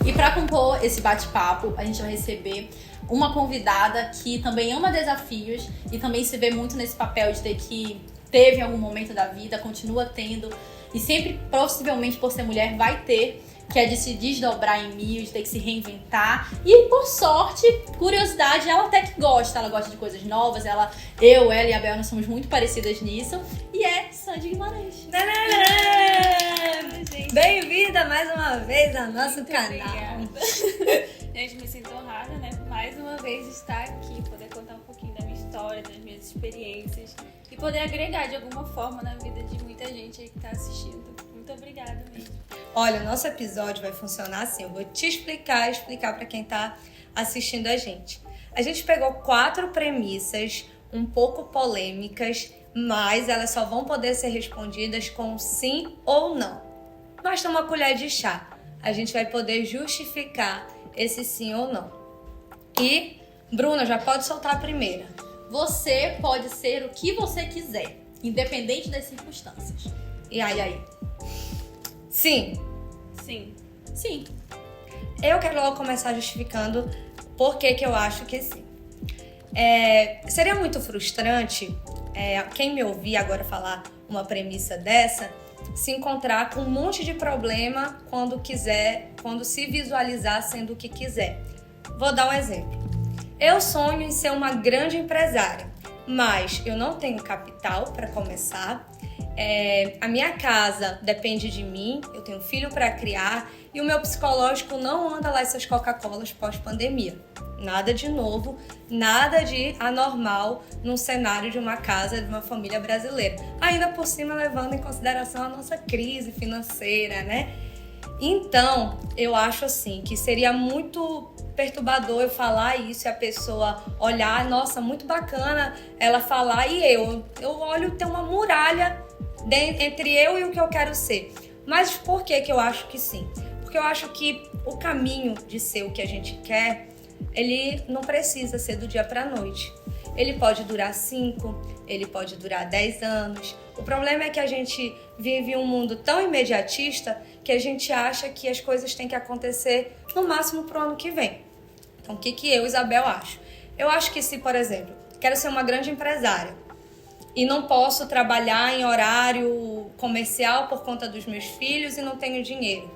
E para compor esse bate-papo, a gente vai receber uma convidada que também ama desafios e também se vê muito nesse papel de ter que teve em algum momento da vida, continua tendo e sempre, possivelmente por ser mulher, vai ter, que é de se desdobrar em mil, de ter que se reinventar. E por sorte, curiosidade, ela até que gosta, ela gosta de coisas novas, ela e a Bel, nós somos muito parecidas nisso. E é Sandy Guimarães. Bem-vinda mais uma vez ao nosso canal. Gente, me sinto honrada, né? Mais uma vez estar aqui, poder contar um pouquinho da minha história, das minhas experiências e poder agregar de alguma forma na vida de muita gente aí que tá assistindo. Muito obrigada mesmo. Olha, o nosso episódio vai funcionar assim, eu vou te explicar e explicar para quem tá assistindo a gente. A gente pegou 4 premissas um pouco polêmicas, mas elas só vão poder ser respondidas com sim ou não. Basta uma colher de chá. A gente vai poder justificar esse sim ou não. E, Bruna, já pode soltar a primeira. Você pode ser o que você quiser, independente das circunstâncias. E aí? Sim. Sim. Sim. Eu quero logo começar justificando por que eu acho que sim. Seria muito frustrante quem me ouvir agora falar uma premissa dessa se encontrar com um monte de problema quando se visualizar sendo o que quiser. Vou dar um exemplo. Eu sonho em ser uma grande empresária, mas eu não tenho capital para começar. A minha casa depende de mim, eu tenho filho para criar e o meu psicológico não anda lá essas Coca-Colas pós-pandemia. Nada de novo, nada de anormal num cenário de uma casa, de uma família brasileira. Ainda por cima levando em consideração a nossa crise financeira, né? Então, eu acho assim que seria muito perturbador eu falar isso e a pessoa olhar, nossa, muito bacana ela falar e eu olho ter uma muralha entre eu e o que eu quero ser. Mas por que eu acho que sim? Porque eu acho que o caminho de ser o que a gente quer, ele não precisa ser do dia para a noite. Ele pode durar 5, ele pode durar 10 anos. O problema é que a gente vive um mundo tão imediatista que a gente acha que as coisas têm que acontecer no máximo pro ano que vem. Então, o que eu, Isabel, acho? Eu acho que se, por exemplo, quero ser uma grande empresária e não posso trabalhar em horário comercial por conta dos meus filhos e não tenho dinheiro,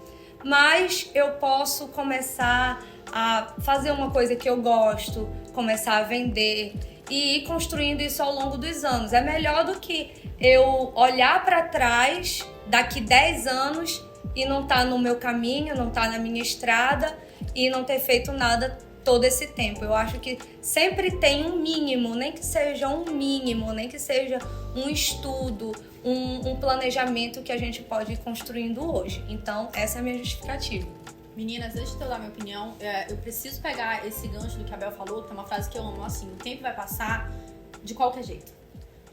mas eu posso começar a fazer uma coisa que eu gosto, começar a vender e ir construindo isso ao longo dos anos. É melhor do que eu olhar para trás daqui 10 anos e não estar no meu caminho, não estar na minha estrada e não ter feito nada todo esse tempo. Eu acho que sempre tem um mínimo, nem que seja um mínimo, nem que seja um estudo, um planejamento que a gente pode ir construindo hoje. Então, essa é a minha justificativa. Meninas, antes de eu dar minha opinião, eu preciso pegar esse gancho do que a Bel falou, que é uma frase que eu amo, assim, o tempo vai passar de qualquer jeito.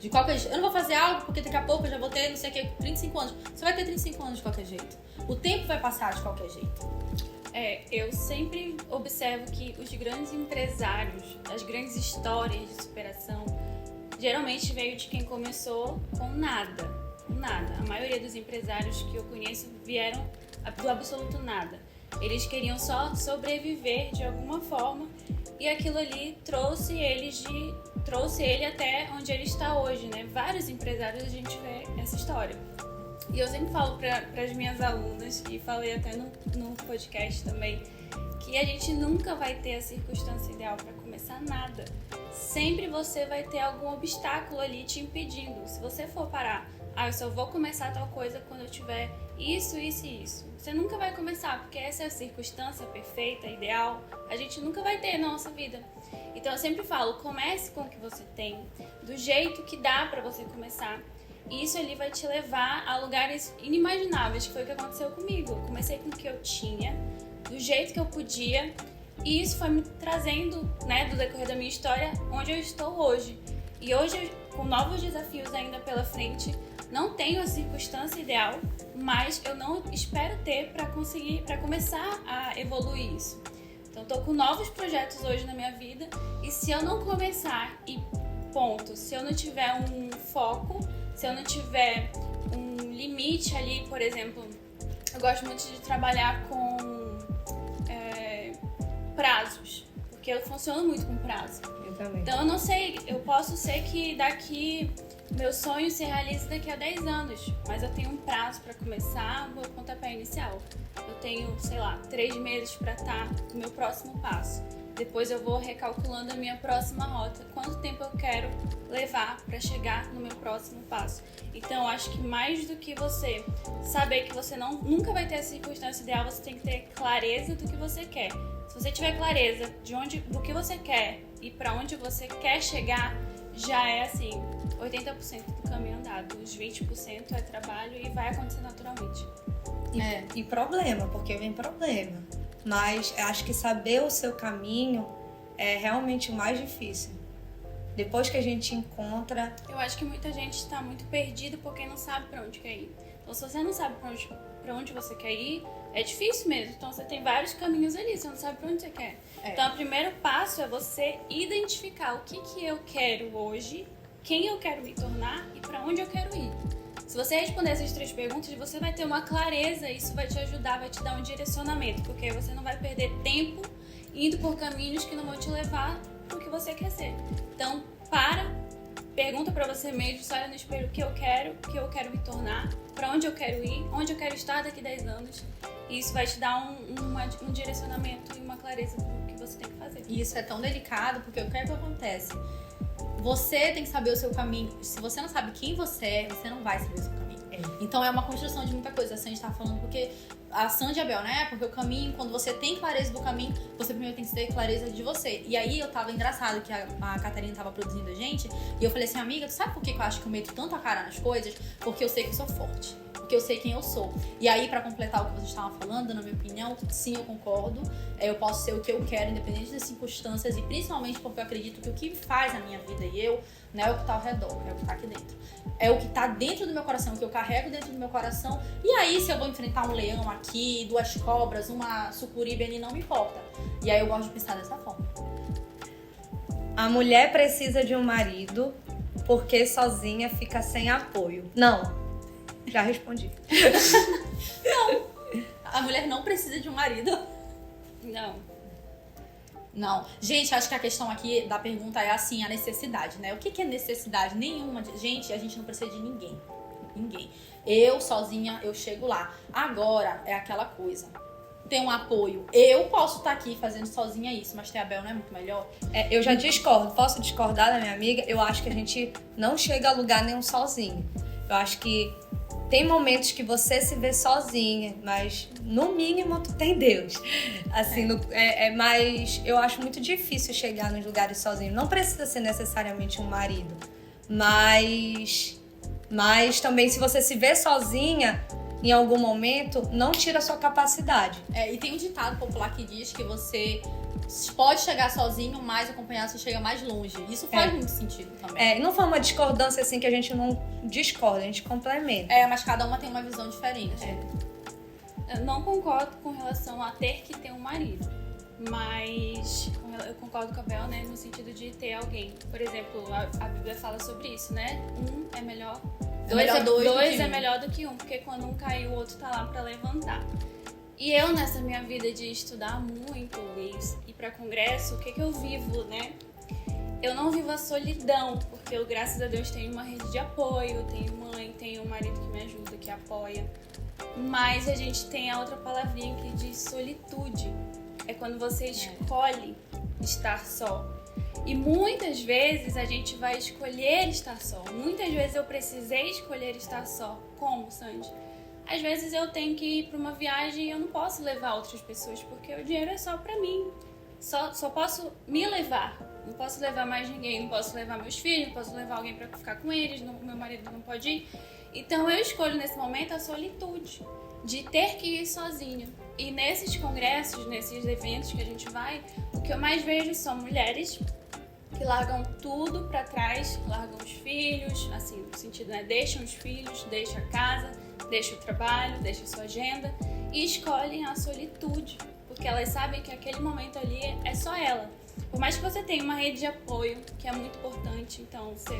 De qualquer jeito. Eu não vou fazer algo porque daqui a pouco eu já vou ter, não sei o que, 35 anos. Você vai ter 35 anos de qualquer jeito. O tempo vai passar de qualquer jeito. Eu sempre observo que os grandes empresários, as grandes histórias de superação, geralmente veio de quem começou com nada. Com nada. A maioria dos empresários que eu conheço vieram do absoluto nada. Eles queriam só sobreviver de alguma forma e aquilo ali trouxe ele até onde ele está hoje, né? Vários empresários a gente vê essa história. E eu sempre falo para as minhas alunas, e falei até no podcast também, que a gente nunca vai ter a circunstância ideal para começar nada. Sempre você vai ter algum obstáculo ali te impedindo. Se você for parar, eu só vou começar tal coisa quando eu tiver isso, isso e isso. Você nunca vai começar, porque essa é a circunstância perfeita, ideal. A gente nunca vai ter na nossa vida. Então eu sempre falo, comece com o que você tem, do jeito que dá para você começar. E isso ali vai te levar a lugares inimagináveis, que foi o que aconteceu comigo. Eu comecei com o que eu tinha, do jeito que eu podia, e isso foi me trazendo, né, do decorrer da minha história, onde eu estou hoje. E hoje, com novos desafios ainda pela frente, não tenho a circunstância ideal, mas eu não espero ter para começar a evoluir isso. Então, estou com novos projetos hoje na minha vida, e se eu não começar, e ponto, se eu não tiver um foco, se eu não tiver um limite ali, por exemplo, eu gosto muito de trabalhar com prazos, porque eu funciono muito com prazo. Eu também. Então eu não sei, eu posso ser que daqui meu sonho se realize daqui a 10 anos, mas eu tenho um prazo para começar o meu pontapé inicial. Eu tenho, sei lá, 3 meses para estar no meu próximo passo. Depois eu vou recalculando a minha próxima rota. Quanto tempo eu quero levar para chegar no meu próximo passo? Então, eu acho que mais do que você saber que você nunca vai ter a circunstância ideal, você tem que ter clareza do que você quer. Se você tiver clareza do que você quer e para onde você quer chegar, já é assim, 80% do caminho andado. Os 20% é trabalho e vai acontecer naturalmente. E problema, porque vem problema. Mas eu acho que saber o seu caminho é realmente o mais difícil. Depois que a gente encontra... Eu acho que muita gente está muito perdido porque não sabe para onde quer ir. Então, se você não sabe para onde você quer ir, é difícil mesmo. Então, você tem vários caminhos ali, você não sabe para onde você quer. Então, o primeiro passo é você identificar o que eu quero hoje, quem eu quero me tornar e para onde eu quero ir. Se você responder essas 3 perguntas, você vai ter uma clareza e isso vai te ajudar, vai te dar um direcionamento, porque aí você não vai perder tempo indo por caminhos que não vão te levar para o que você quer ser. Então, pergunta para você mesmo, se olha no espelho o que eu quero me tornar, para onde eu quero ir, onde eu quero estar daqui a 10 anos. E isso vai te dar um direcionamento e uma clareza do que você tem que fazer. E isso é tão delicado, porque o que é que acontece? Você tem que saber o seu caminho. Se você não sabe quem você é, você não vai saber o seu caminho. Então é uma construção de muita coisa. A Sandy tá falando porque a Sandy e a Bel, né? Porque o caminho, quando você tem clareza do caminho, você primeiro tem que ter clareza de você. E aí eu tava engraçado que a Catarina tava produzindo a gente, e eu falei assim, amiga, tu sabe por que eu acho que eu meto tanto a cara nas coisas? Porque eu sei que eu sou forte. Porque eu sei quem eu sou. E aí, pra completar o que vocês estavam falando, na minha opinião, sim, eu concordo. Eu posso ser o que eu quero, independente das circunstâncias, e principalmente porque eu acredito que o que faz a minha vida e eu, não é o que tá ao redor, é o que tá aqui dentro. É o que tá dentro do meu coração, o que eu carrego dentro do meu coração. E aí, se eu vou enfrentar um leão aqui, 2 cobras, uma sucuriba ali, não me importa. E aí eu gosto de pensar dessa forma. A mulher precisa de um marido porque sozinha fica sem apoio. Não. Já respondi. Não. A mulher não precisa de um marido. Não. Gente, acho que a questão aqui da pergunta é assim, a necessidade, né? O que é necessidade? Nenhuma. Gente, a gente não precisa de ninguém. Ninguém. Eu, sozinha, eu chego lá. Agora, é aquela coisa. Tem um apoio. Eu posso estar aqui fazendo sozinha isso, mas ter a Bel não é muito melhor? Eu já discordo. Posso discordar da minha amiga? Eu acho que a gente não chega a lugar nenhum sozinho. Eu acho que tem momentos que você se vê sozinha, mas no mínimo tu tem Deus. Assim, mas eu acho muito difícil chegar nos lugares sozinho. Não precisa ser necessariamente um marido, mas também se você se vê sozinha em algum momento, não tira a sua capacidade. E tem um ditado popular que diz que você pode chegar sozinho, mas acompanhado você chega mais longe. Isso faz muito sentido também. Não foi uma discordância assim que a gente não discorda, a gente complementa. Mas cada uma tem uma visão diferente. Eu não concordo com relação a ter que ter um marido, mas eu concordo com a Bel, né, no sentido de ter alguém. Por exemplo, a Bíblia fala sobre isso, né? Um é melhor, dois é melhor do que um, porque quando um cai, o outro tá lá pra levantar. E eu, nessa minha vida de estudar muito e ir pra congresso, o que eu vivo, né? Eu não vivo a solidão, porque eu, graças a Deus, tenho uma rede de apoio, tenho mãe, tenho um marido que me ajuda, que apoia. Mas a gente tem a outra palavrinha que diz solitude. É quando você escolhe estar só. E muitas vezes a gente vai escolher estar só. Muitas vezes eu precisei escolher estar só. Como, Sandy? Às vezes eu tenho que ir para uma viagem e eu não posso levar outras pessoas, porque o dinheiro é só para mim. Só posso me levar. Não posso levar mais ninguém. Não posso levar meus filhos, não posso levar alguém para ficar com eles. Meu marido não pode ir. Então eu escolho nesse momento a solitude de ter que ir sozinha. E nesses congressos, nesses eventos que a gente vai, o que eu mais vejo são mulheres que largam tudo para trás, largam os filhos, assim, no sentido, né? Deixam os filhos, deixam a casa, deixam o trabalho, deixam a sua agenda e escolhem a solitude, porque elas sabem que aquele momento ali é só ela. Por mais que você tenha uma rede de apoio, que é muito importante, então você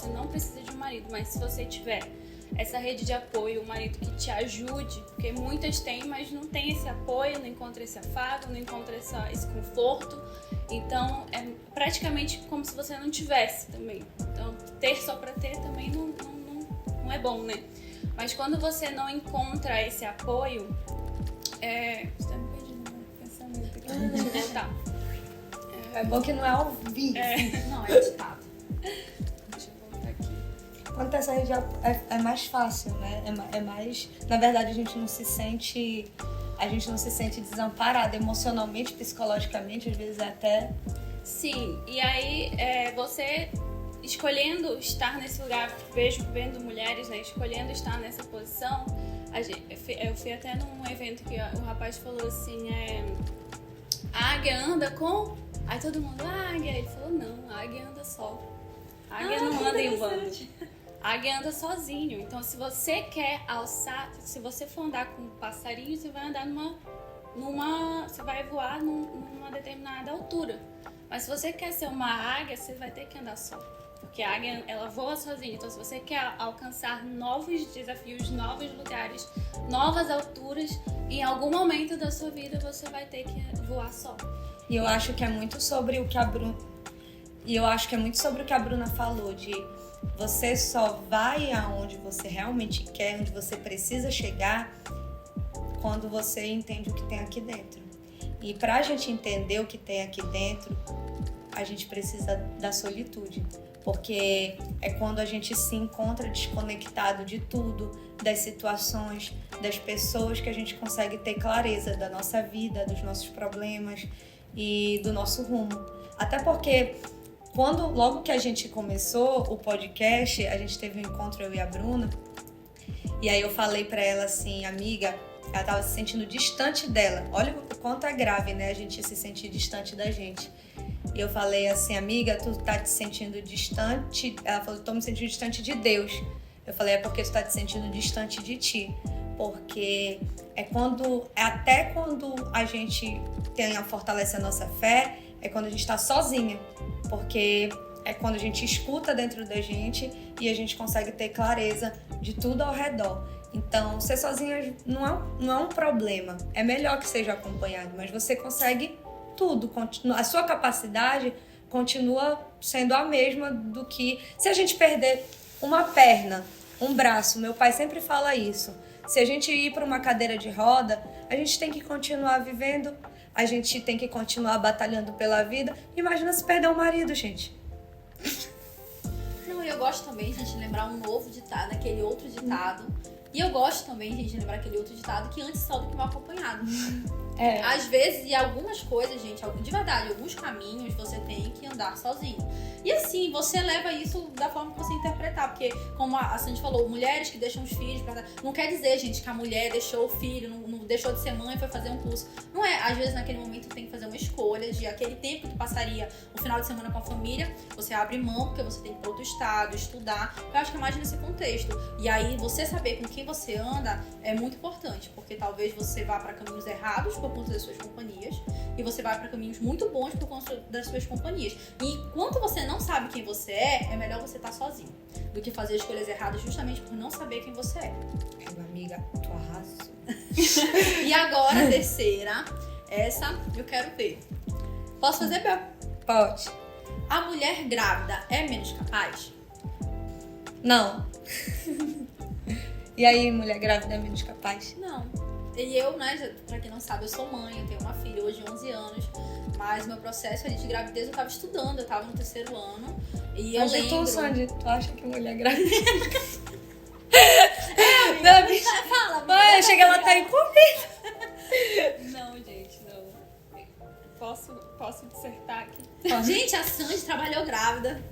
não precisa de um marido, mas se você tiver essa rede de apoio, um marido que te ajude, porque muitas têm, mas não tem esse apoio, não encontra esse afago, não encontra esse conforto, então é praticamente como se você não tivesse também. Então ter só pra ter também não é bom, né? Mas quando você não encontra esse apoio, você tá me perdendo no pensamento aqui, deixa eu voltar. É bom que não é ao vivo. Não, é ditado. Deixa eu voltar aqui. Quando tem essa rede é mais fácil, né? É mais... Na verdade, a gente não se sente desamparado emocionalmente, psicologicamente, às vezes até... Sim, e aí você escolhendo estar nesse lugar, vendo mulheres, né, escolhendo estar nessa posição, eu fui até num evento que o rapaz falou assim, a águia anda com... Aí todo mundo, águia, ele falou, não, a águia anda só. A águia não anda em bando. A águia anda sozinho, então se você quer alçar, se você for andar com um passarinho, você vai andar você vai voar numa determinada altura. Mas se você quer ser uma águia, você vai ter que andar só. Porque a águia, ela voa sozinha. Então, se você quer alcançar novos desafios, novos lugares, novas alturas, em algum momento da sua vida, você vai ter que voar só. E eu acho que é muito sobre o que a Bruna falou, de você só vai aonde você realmente quer, onde você precisa chegar, quando você entende o que tem aqui dentro. E pra gente entender o que tem aqui dentro, a gente precisa da solitude. Porque é quando a gente se encontra desconectado de tudo, das situações, das pessoas, que a gente consegue ter clareza da nossa vida, dos nossos problemas e do nosso rumo. Até porque logo que a gente começou o podcast, a gente teve um encontro, eu e a Bruna, e aí eu falei pra ela assim, amiga, ela tava se sentindo distante dela. Olha o quanto é grave, né, a gente se sentir distante da gente. E eu falei assim, amiga, tu tá te sentindo distante? Ela falou, tô me sentindo distante de Deus. Eu falei, é porque tu tá te sentindo distante de ti. Porque até quando a gente fortalece a nossa fé, é quando a gente tá sozinha. Porque é quando a gente escuta dentro da gente e a gente consegue ter clareza de tudo ao redor. Então, ser sozinha não é um problema. É melhor que seja acompanhado, mas você consegue tudo. A sua capacidade continua sendo a mesma do que... Se a gente perder uma perna, um braço, meu pai sempre fala isso. Se a gente ir para uma cadeira de roda, a gente tem que continuar vivendo, a gente tem que continuar batalhando pela vida. Imagina se perder um marido, gente. Não, e eu gosto também, gente, de lembrar um novo ditado, aquele outro ditado. E eu gosto também, gente, de lembrar aquele outro ditado, que antes só do que mal acompanhado. Às vezes, e algumas coisas, gente, de verdade, alguns caminhos você tem que andar sozinho. E assim, você leva isso da forma que você interpretar, porque, como a Sandy falou, mulheres que deixam os filhos pra... Não quer dizer, gente, que a mulher deixou o filho, não deixou de ser mãe e foi fazer um curso. Não é, às vezes naquele momento tem que fazer uma escolha de aquele tempo que tu passaria o final de semana com a família, você abre mão, porque você tem que ir para outro estado, estudar. Eu acho que é mais nesse contexto. E aí, você saber com quem você anda é muito importante, porque talvez você vá para caminhos errados por conta das suas companhias, e você vai para caminhos muito bons por conta das suas companhias. E enquanto você não sabe quem você é melhor você estar sozinho do que fazer escolhas erradas justamente por não saber quem você é. Meu amiga, tu arrasou. E agora, a terceira, essa eu quero ver. Posso fazer, Bel? Pode. A mulher grávida é menos capaz? Não. E aí, mulher grávida é menos capaz? Não. E eu, né, pra quem não sabe, eu sou mãe, eu tenho uma filha hoje de 11 anos, mas meu processo ali de gravidez eu tava estudando, eu tava no 3º ano, e eu lembro... tu, Sandy, tu acha que mulher grávida... Não, bicho, fala, mãe, chega ela tá aí comigo. Não, gente, não. Posso dissertar aqui? Gente, a Sandy trabalhou grávida,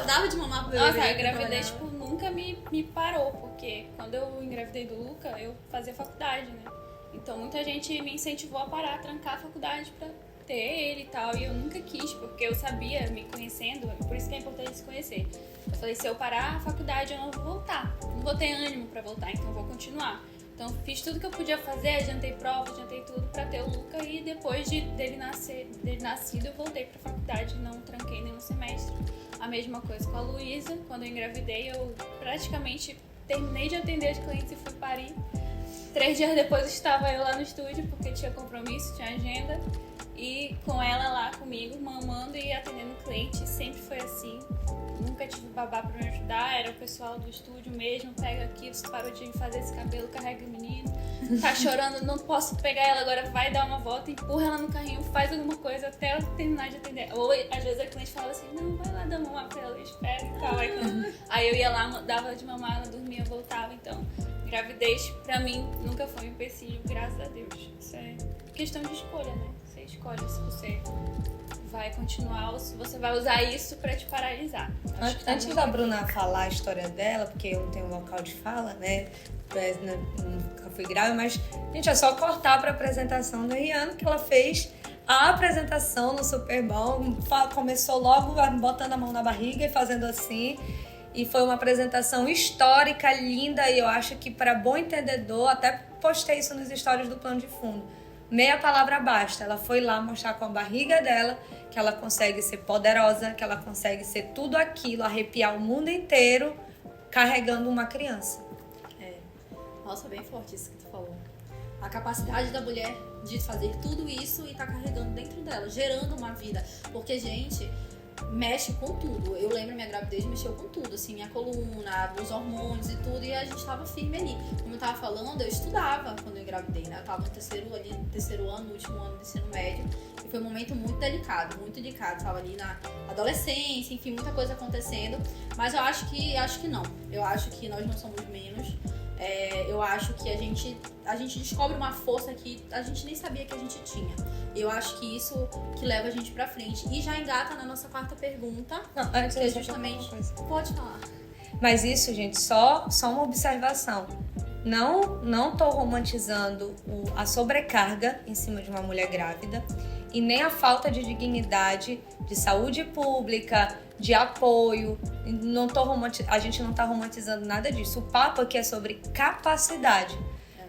dava de mamar pro bebê. Nossa, a gravidez, tipo, nunca me parou, porque quando eu engravidei do Luca, eu fazia faculdade, né? Então muita gente me incentivou a parar, a trancar a faculdade pra ter ele e tal. E eu nunca quis, porque eu sabia, me conhecendo, por isso que é importante se conhecer. Eu falei, se eu parar a faculdade, eu não vou voltar. Não vou ter ânimo pra voltar, então eu vou continuar. Então fiz tudo que eu podia fazer, adiantei prova, adiantei tudo pra ter o Luca e depois dele nascido eu voltei pra faculdade, não tranquei nenhum semestre. A mesma coisa com a Luísa, quando eu engravidei eu praticamente terminei de atender as clientes e fui parir. 3 dias depois estava eu lá no estúdio porque tinha compromisso, tinha agenda e com ela lá comigo, mamando e atendendo cliente, sempre foi assim. Nunca tive babá pra me ajudar, era o pessoal do estúdio mesmo, pega aqui, você parou de fazer esse cabelo, carrega o menino, tá chorando, não posso pegar ela agora, vai dar uma volta, empurra ela no carrinho, faz alguma coisa até ela terminar de atender. Ou às vezes a cliente falava assim, não, vai lá dar mamar pra ela, espera e tal. Aí eu ia lá, dava de mamar, ela dormia, voltava, então gravidez pra mim nunca foi um empecilho, graças a Deus. Isso é questão de escolha, né? Você escolhe se você vai continuar ou se você vai usar isso pra te paralisar. Antes da Bruna falar a história dela, porque eu não tenho local de fala, né? Nunca fui grávida, mas, gente, é só cortar pra apresentação da Rihanna, que ela fez a apresentação no Super Bowl. Começou logo botando a mão na barriga e fazendo assim. E foi uma apresentação histórica, linda, e eu acho que para bom entendedor, até postei isso nos stories do Plano de Fundo. Meia palavra basta. Ela foi lá mostrar com a barriga dela que ela consegue ser poderosa, que ela consegue ser tudo aquilo, arrepiar o mundo inteiro carregando uma criança. Nossa, bem forte isso que tu falou. A capacidade da mulher de fazer tudo isso e tá carregando dentro dela, gerando uma vida. Porque, gente, mexe com tudo. Eu lembro, minha gravidez mexeu com tudo, assim, minha coluna, os hormônios e tudo, e a gente tava firme ali. Como eu tava falando, eu estudava quando eu engravidei, né? Eu tava no terceiro ano, no último ano do ensino médio, e foi um momento muito delicado, muito delicado. Tava ali na adolescência, enfim, muita coisa acontecendo, mas eu acho que não. Eu acho que nós não somos menos. Eu acho que a gente descobre uma força que a gente nem sabia que a gente tinha. Eu acho que isso que leva a gente pra frente. E já engata na nossa quarta pergunta. Não, antes que é justamente... Pode falar. Mas isso, gente, só uma observação. Não tô romantizando a sobrecarga em cima de uma mulher grávida e nem a falta de dignidade, de saúde pública, de apoio. A gente não tá romantizando nada disso. O papo aqui é sobre capacidade.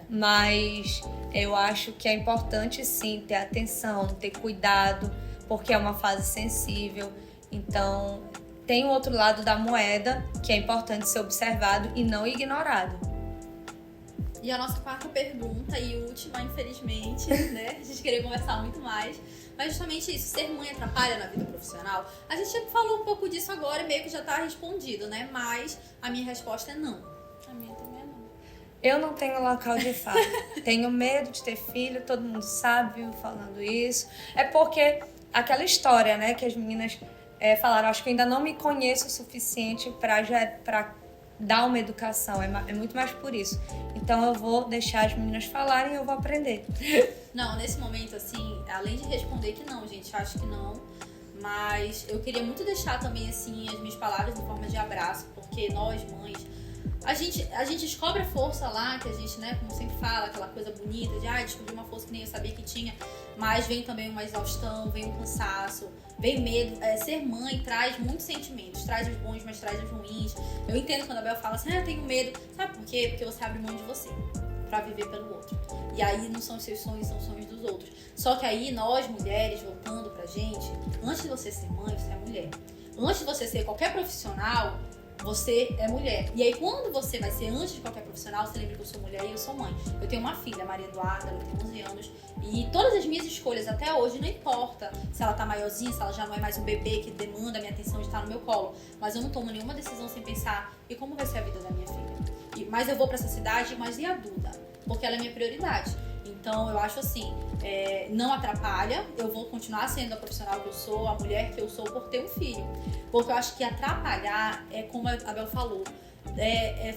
Mas eu acho que é importante, sim, ter atenção, ter cuidado, porque é uma fase sensível. Então, tem o outro lado da moeda que é importante ser observado e não ignorado. E a nossa quarta pergunta e última, infelizmente, né? A gente queria conversar muito mais. Mas justamente isso, ser mãe atrapalha na vida profissional? A gente falou um pouco disso agora e meio que já tá respondido, né? Mas a minha resposta é não. A minha também é não. Eu não tenho local de fala. Tenho medo de ter filho, todo mundo sabe falando isso. É porque aquela história, né, que as meninas falaram, acho que eu ainda não me conheço o suficiente pra dar uma educação. É muito mais por isso. Então eu vou deixar as meninas falarem e eu vou aprender. Não, nesse momento, assim, além de responder que não, gente, acho que não. Mas eu queria muito deixar também, assim, as minhas palavras em forma de abraço, porque nós, mães, a gente descobre a força lá, que a gente, né, como sempre fala, aquela coisa bonita de, descobri uma força que nem eu sabia que tinha, mas vem também uma exaustão, vem um cansaço, vem medo. Ser mãe traz muitos sentimentos, traz os bons, mas traz os ruins. Eu entendo quando a Bel fala assim, eu tenho medo. Sabe por quê? Porque você abre mão de você pra viver pelo outro. E aí não são os seus sonhos, são os sonhos dos outros. Só que aí nós, mulheres, voltando pra gente, antes de você ser mãe, você é mulher. Antes de você ser qualquer profissional, você é mulher. E aí quando você vai ser antes de qualquer profissional, você lembra que eu sou mulher e eu sou mãe. Eu tenho uma filha, Maria Eduarda, ela tem 11 anos. E todas as minhas escolhas até hoje, não importa se ela tá maiorzinha, se ela já não é mais um bebê que demanda a minha atenção de estar no meu colo. Mas eu não tomo nenhuma decisão sem pensar, e como vai ser a vida da minha filha? Mas eu vou pra essa cidade, mas e a Duda? Porque ela é minha prioridade. Então eu acho assim, não atrapalha, eu vou continuar sendo a profissional que eu sou, a mulher que eu sou por ter um filho. Porque eu acho que atrapalhar é como a Bel falou,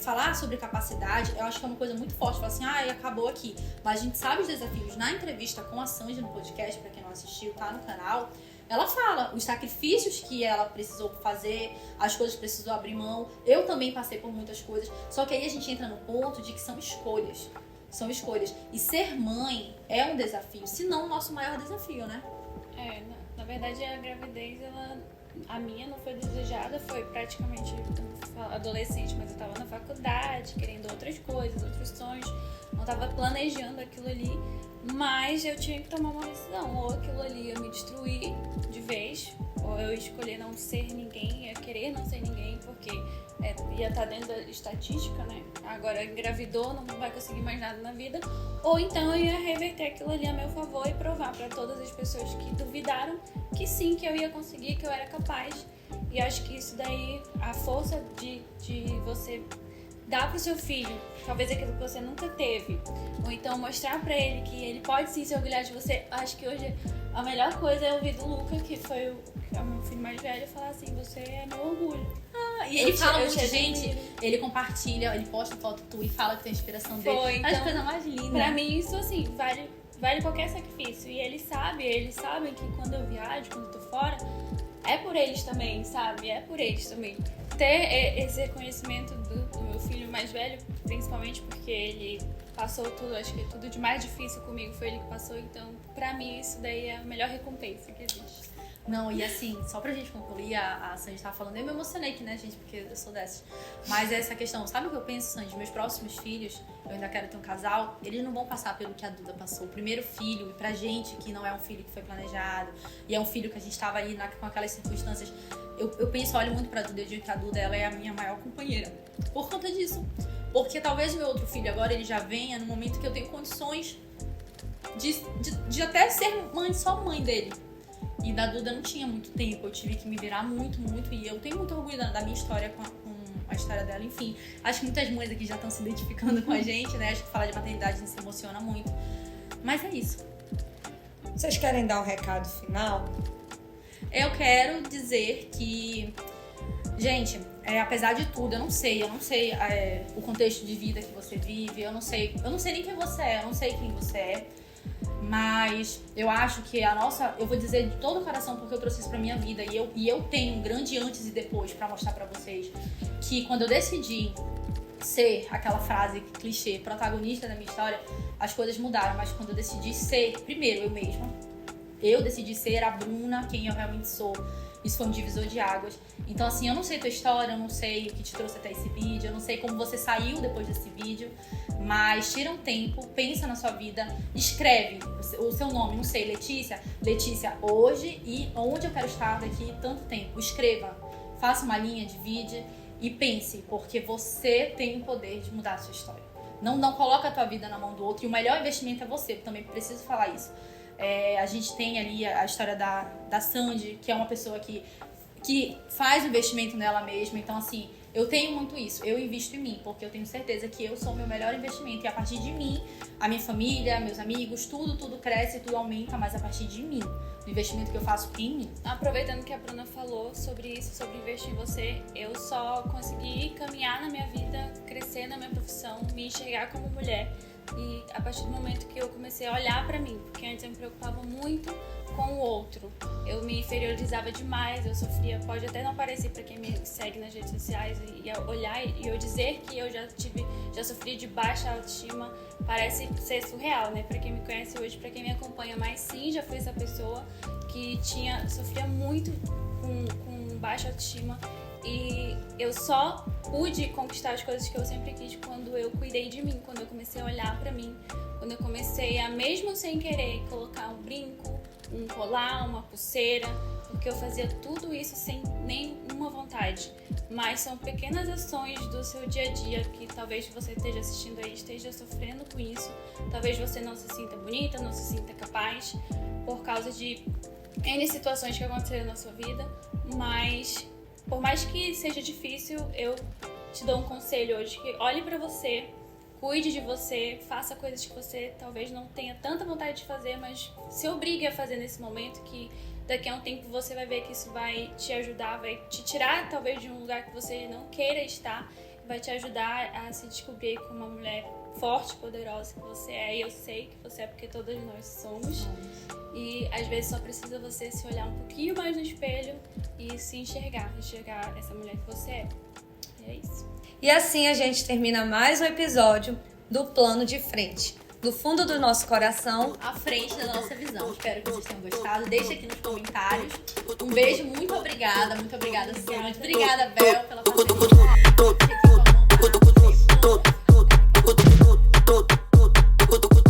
falar sobre capacidade, eu acho que é uma coisa muito forte, falar assim, acabou aqui. Mas a gente sabe os desafios. Na entrevista com a Sandy no podcast, pra quem não assistiu, tá no canal, ela fala os sacrifícios que ela precisou fazer, as coisas que precisou abrir mão. Eu também passei por muitas coisas, só que aí a gente entra no ponto de que são escolhas. São escolhas. E ser mãe é um desafio, se não o nosso maior desafio, né? Na verdade a gravidez, a minha não foi desejada, foi praticamente adolescente, mas eu tava na faculdade, querendo outras coisas, outros sonhos, não tava planejando aquilo ali, mas eu tinha que tomar uma decisão. Ou aquilo ali eu me destruir de vez, ou eu escolher não ser ninguém, eu querer não ser ninguém, porque ia estar dentro da estatística, né? Agora engravidou, não vai conseguir mais nada na vida. Ou então eu ia reverter aquilo ali a meu favor e provar para todas as pessoas que duvidaram que sim, que eu ia conseguir, que eu era capaz. E acho que isso daí, a força de você dar pro seu filho, talvez aquilo que você nunca teve, ou então mostrar pra ele que ele pode sim se orgulhar de você. Acho que hoje a melhor coisa é ouvir do Luca, que foi o meu filho mais velho, falar assim: você é meu orgulho. E ele fala muito, gente, ele compartilha, ele posta foto tu e fala que tem a inspiração dele. Foi, então, a coisa mais linda. Pra mim isso assim, vale qualquer sacrifício. E eles sabem que quando eu viajo, quando eu tô fora, é por eles também, sabe? É por eles também. Ter esse reconhecimento do meu filho mais velho, principalmente porque ele passou tudo, acho que tudo de mais difícil comigo foi ele que passou, então pra mim isso daí é a melhor recompensa que existe. Não, e assim, só pra gente concluir, a Sandy tava falando, eu me emocionei aqui, né, gente, porque eu sou dessas. Mas essa questão, sabe o que eu penso, Sandy? Meus próximos filhos, eu ainda quero ter um casal, eles não vão passar pelo que a Duda passou. O primeiro filho, e pra gente, que não é um filho que foi planejado, e é um filho que a gente tava ali com aquelas circunstâncias, eu penso, olho muito pra Duda, eu digo que a Duda, ela é a minha maior companheira. Por conta disso. Porque talvez o meu outro filho agora, ele já venha no momento que eu tenho condições de até ser mãe, só mãe dele. E da Duda não tinha muito tempo, eu tive que me virar muito, e eu tenho muito orgulho da minha história com a história dela, enfim. Acho que muitas mães aqui já estão se identificando com a gente, né? Acho que falar de maternidade a gente se emociona muito. Mas é isso. Vocês querem dar um recado final? Eu quero dizer que, gente, apesar de tudo, eu não sei o contexto de vida que você vive, eu não sei nem quem você é, eu não sei quem você é. Mas eu acho que eu vou dizer de todo o coração porque eu trouxe isso pra minha vida e eu tenho um grande antes e depois pra mostrar pra vocês que quando eu decidi ser aquela frase clichê, protagonista da minha história, as coisas mudaram, mas quando eu decidi ser, primeiro eu mesma, eu decidi ser a Bruna, quem eu realmente sou. Isso foi um divisor de águas. Então, assim, eu não sei tua história, eu não sei o que te trouxe até esse vídeo, eu não sei como você saiu depois desse vídeo, mas tira um tempo, pensa na sua vida, escreve o seu nome, não sei, Letícia, hoje e onde eu quero estar daqui tanto tempo. Escreva, faça uma linha, divide e pense, porque você tem o poder de mudar a sua história. Não coloca a tua vida na mão do outro e o melhor investimento é você, eu também preciso falar isso. A gente tem ali a história da Sandy, que é uma pessoa que faz o investimento nela mesma. Então, assim, eu tenho muito isso. Eu invisto em mim, porque eu tenho certeza que eu sou o meu melhor investimento. E a partir de mim, a minha família, meus amigos, tudo cresce, tudo aumenta, mas a partir de mim, do investimento que eu faço em mim. Aproveitando que a Bruna falou sobre isso, sobre investir em você, eu só consegui caminhar na minha vida, crescer na minha profissão, me enxergar como mulher. E a partir do momento que eu comecei a olhar pra mim, porque antes eu me preocupava muito com o outro, eu me inferiorizava demais, eu sofria, pode até não parecer pra quem me segue nas redes sociais e olhar e eu dizer que eu já sofri de baixa autoestima, parece ser surreal, né? Pra quem me conhece hoje, pra quem me acompanha, mas sim, já fui essa pessoa que sofria muito com baixa autoestima. E eu só pude conquistar as coisas que eu sempre quis quando eu cuidei de mim, quando eu comecei a olhar pra mim, quando eu comecei a, mesmo sem querer, colocar um brinco, um colar, uma pulseira, porque eu fazia tudo isso sem nenhuma vontade. Mas são pequenas ações do seu dia a dia que talvez você esteja assistindo aí, esteja sofrendo com isso, talvez você não se sinta bonita, não se sinta capaz, por causa de N situações que aconteceram na sua vida, mas por mais que seja difícil, eu te dou um conselho hoje, que olhe pra você, cuide de você, faça coisas que você talvez não tenha tanta vontade de fazer, mas se obrigue a fazer nesse momento, que daqui a um tempo você vai ver que isso vai te ajudar, vai te tirar talvez de um lugar que você não queira estar, vai te ajudar a se descobrir como uma mulher forte, poderosa que você é, e eu sei que você é porque todas nós somos. E às vezes só precisa você se olhar um pouquinho mais no espelho e se enxergar essa mulher que você é. E é isso. E assim a gente termina mais um episódio do Plano de Frente. Do fundo do nosso coração, à frente da nossa visão. Espero que vocês tenham gostado. Deixa aqui nos comentários. Um beijo, muito obrigada, Sandy. Obrigada, Bel, pela paciência.